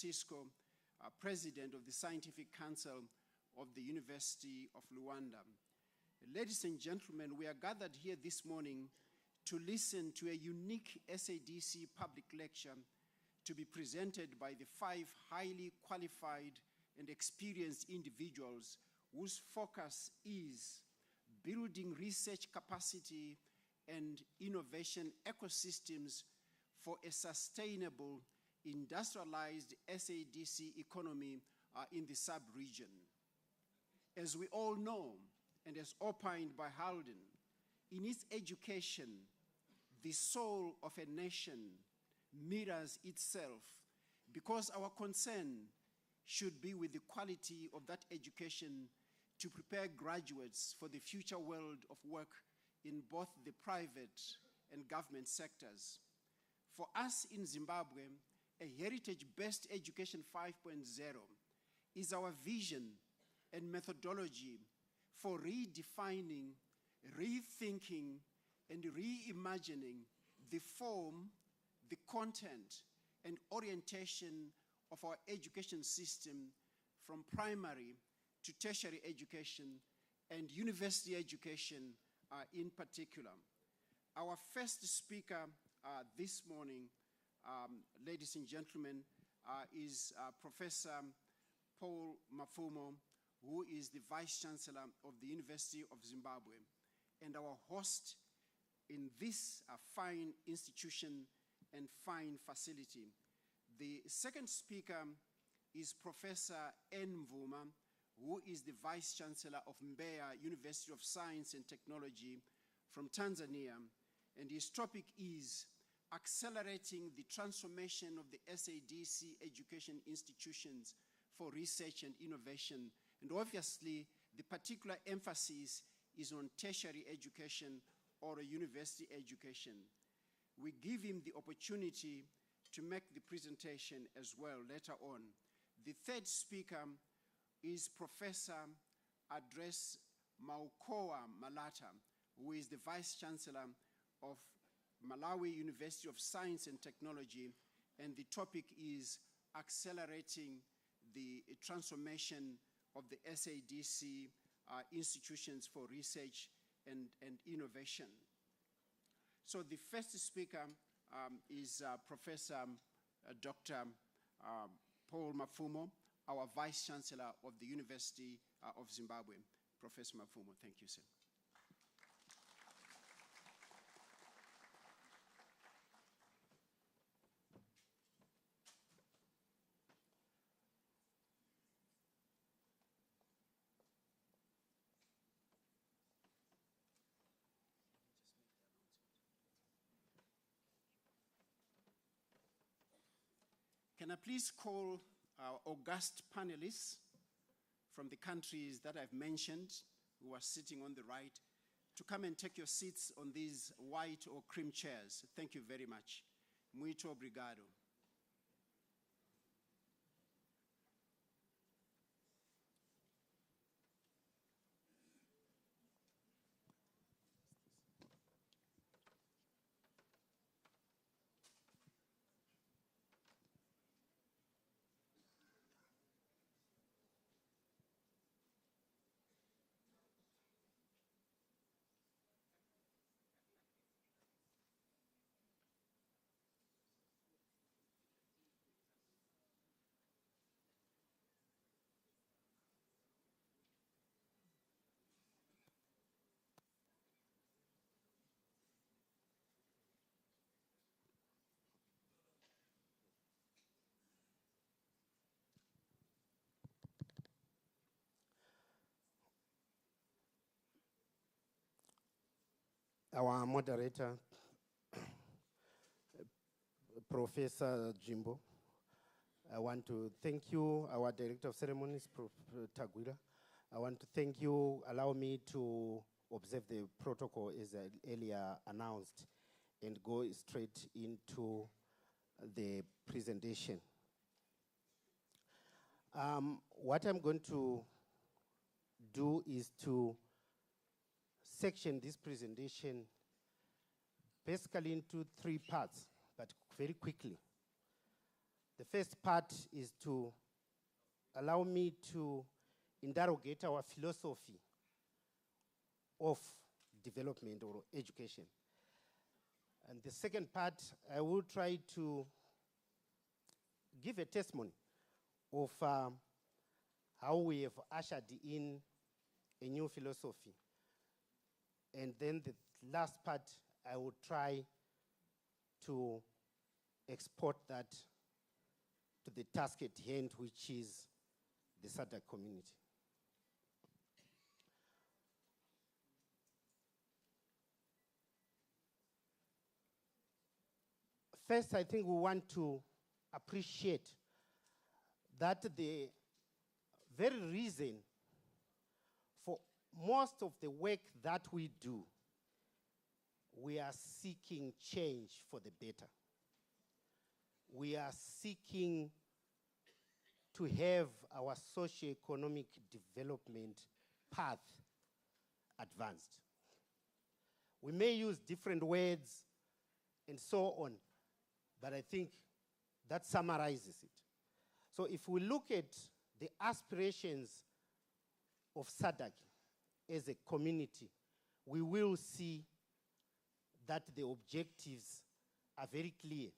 Francisco, President of the Scientific Council of the University of Luanda. Ladies and gentlemen, we are gathered here this morning to listen to a unique SADC public lecture to be presented by the 5 highly qualified and experienced individuals whose focus is building research capacity and innovation ecosystems for a sustainable, industrialized SADC economy in the sub-region. As we all know, and as opined by Halden, in its education, the soul of a nation mirrors itself, because our concern should be with the quality of that education to prepare graduates for the future world of work in both the private and government sectors. For us in Zimbabwe, a heritage-based education 5.0 is our vision and methodology for redefining, rethinking, and reimagining the form, the content, and orientation of our education system from primary to tertiary education and university education in particular. Our first speaker this morning, ladies and gentlemen, is Professor Paul Mafumo, who is the Vice Chancellor of the University of Zimbabwe, and our host in this fine institution and fine facility. The second speaker is Professor N. Mvuma, who is the Vice Chancellor of Mbeya University of Science and Technology from Tanzania, and his topic is accelerating the transformation of the SADC education institutions for research and innovation. And obviously, the particular emphasis is on tertiary education or university education. We give him the opportunity to make the presentation as well later on. The third speaker is Professor Andres Maukoa Malata, who is the Vice Chancellor of Malawi University of Science and Technology, and the topic is accelerating the transformation of the SADC institutions for research and innovation. So the first speaker is Professor Dr. Paul Mafumo, our Vice Chancellor of the University of Zimbabwe. Professor Mafumo, thank you, sir. Can I please call our august panelists from the countries that I've mentioned, who are sitting on the right, to come and take your seats on these white or cream chairs. Thank you very much. Muito obrigado. Our moderator, Professor Jimbo. I want to thank you, our Director of Ceremonies, Prof. Tagwira. I want to thank you, allow me to observe the protocol as earlier announced and go straight into the presentation. What I'm going to do is to section this presentation basically into 3 parts, but very quickly. The first part is to allow me to interrogate our philosophy of development or education. And the second part, I will try to give a testimony of how we have ushered in a new philosophy. And then the last part, I will try to export that to the task at hand, which is the SADC community. First, I think we want to appreciate that the very reason for most of the work that we do, we are seeking change for the better. We are seeking to have our socio-economic development path advanced. We may use different words and so on, but I think that summarizes it. So if we look at the aspirations of SADC as a community, we will see that the objectives are very clear.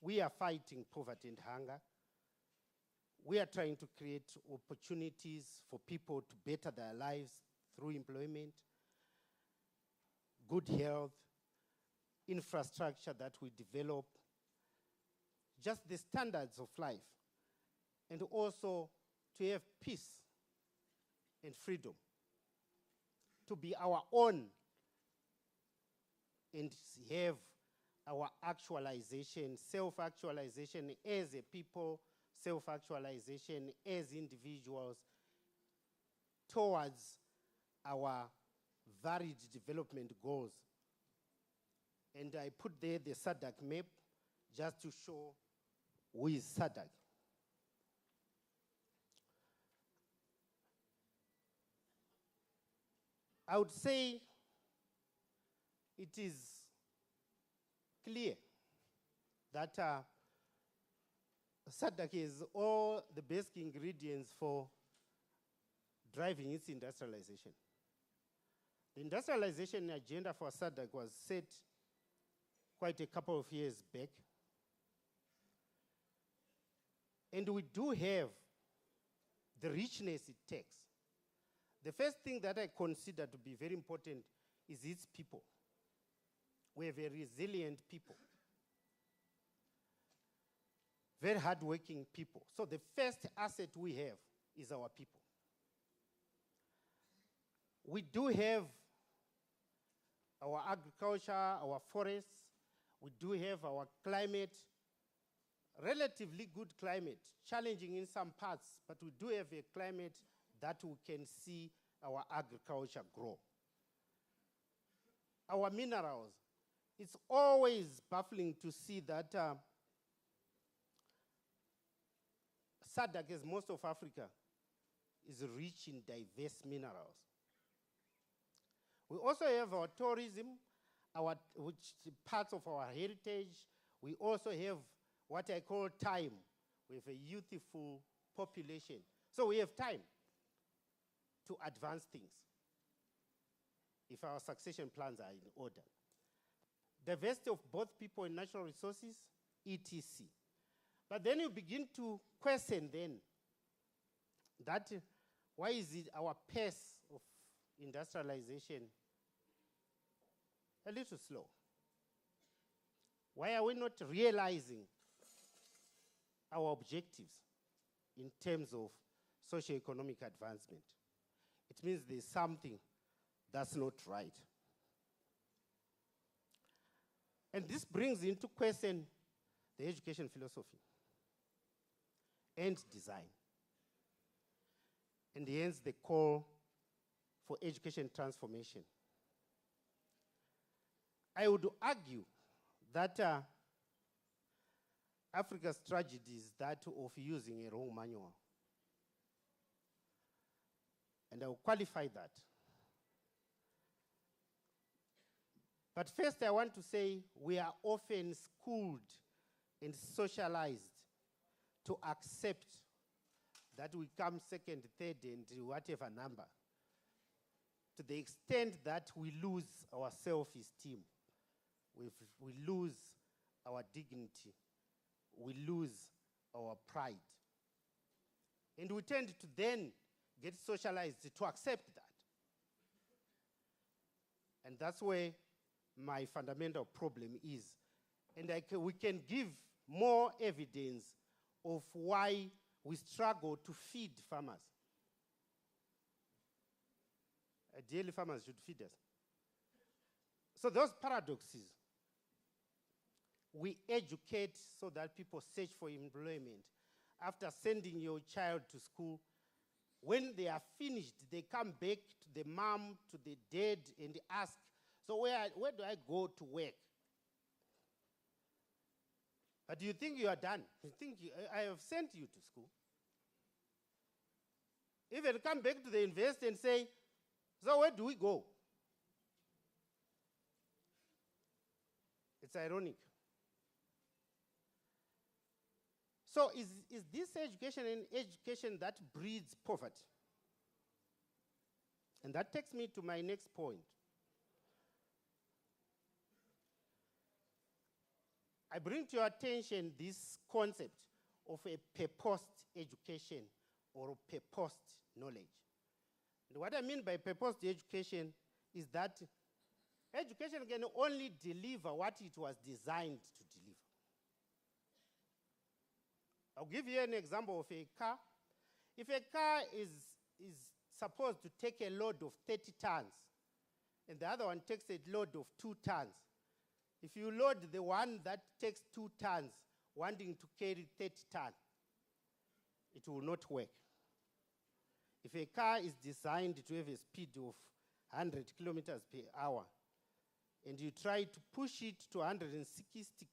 We are fighting poverty and hunger. We are trying to create opportunities for people to better their lives through employment, good health, infrastructure that we develop, just the standards of life, and also to have peace and freedom, to be our own and have our actualization, self-actualization as a people, self-actualization as individuals towards our varied development goals. And I put there the SADC map just to show who is SADC. I would say it is clear that SADC is all the basic ingredients for driving its industrialization. The industrialization agenda for SADC was set quite a couple of years back. And we do have the richness it takes. The first thing that I consider to be very important is its people. We have a resilient people, very hardworking people. So the first asset we have is our people. We do have our agriculture, our forests. We do have our climate, relatively good climate, challenging in some parts, but we do have a climate that we can see our agriculture grow. Our minerals, it's always baffling to see that SADC, as most of Africa, is rich in diverse minerals. We also have our tourism, which parts of our heritage. We also have what I call time. We have a youthful population. So we have time to advance things if our succession plans are in order. Diversity of both people and natural resources, etc. But then you begin to question then that why is it our pace of industrialization a little slow? Why are we not realizing our objectives in terms of socio-economic advancement? It means there's something that's not right. And this brings into question the education philosophy and design, and hence the call for education transformation. I would argue that Africa's tragedy is that of using a wrong manual. And I will qualify that. But first I want to say we are often schooled and socialized to accept that we come second, third, and whatever number, to the extent that we lose our self-esteem, we lose our dignity, we lose our pride. And we tend to then get socialized to accept that. And that's where my fundamental problem is. And we can give more evidence of why we struggle to feed farmers. Ideally, farmers should feed us. So those paradoxes, we educate so that people search for employment. After sending your child to school, when they are finished, they come back to the mom, to the dad, and ask, so where do I go to work? But you think you are done. You think I have sent you to school. Even come back to the university and say, so where do we go? It's ironic. So is this education an education that breeds poverty? And that takes me to my next point. I bring to your attention this concept of a purposed education or purposed knowledge. And what I mean by purposed education is that education can only deliver what it was designed to deliver. I'll give you an example of a car. If a car is supposed to take a load of 30 tons, and the other one takes a load of 2 tons, if you load the one that takes 2 tons, wanting to carry 30 tons, it will not work. If a car is designed to have a speed of 100 kilometers per hour, and you try to push it to 160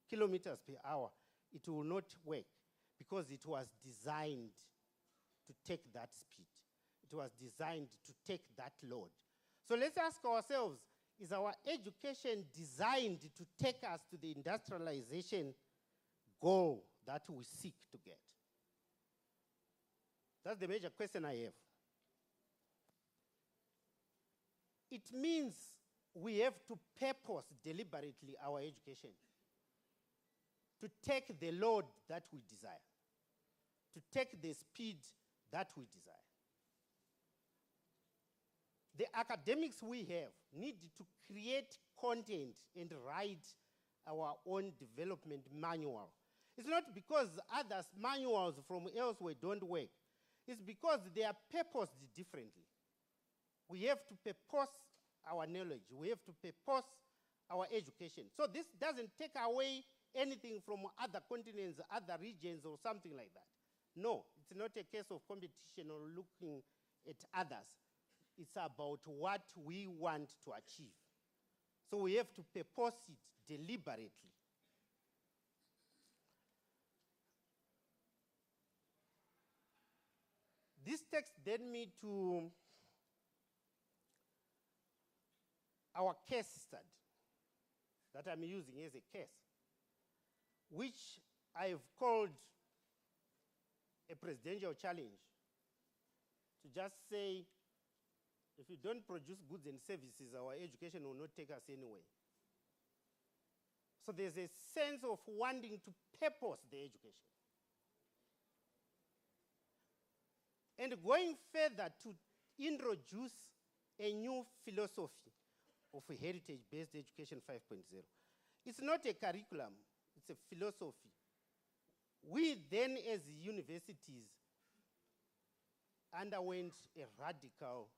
kilometers per hour, it will not work because it was designed to take that speed. It was designed to take that load. So let's ask ourselves, is our education designed to take us to the industrialization goal that we seek to get? That's the major question I have. It means we have to purpose deliberately our education to take the load that we desire, to take the speed that we desire. The academics we have need to create content and write our own development manual. It's not because others' manuals from elsewhere don't work. It's because they are purposed differently. We have to purpose our knowledge. We have to purpose our education. So this doesn't take away anything from other continents, other regions, or something like that. No, it's not a case of competition or looking at others. It's about what we want to achieve. So we have to purpose it deliberately. This text led me to our case study that I'm using as a case, which I have called a presidential challenge, to just say, if you don't produce goods and services, our education will not take us anywhere. So there's a sense of wanting to purpose the education. And going further to introduce a new philosophy of a heritage-based education 5.0. It's not a curriculum, it's a philosophy. We then, as universities, underwent a radical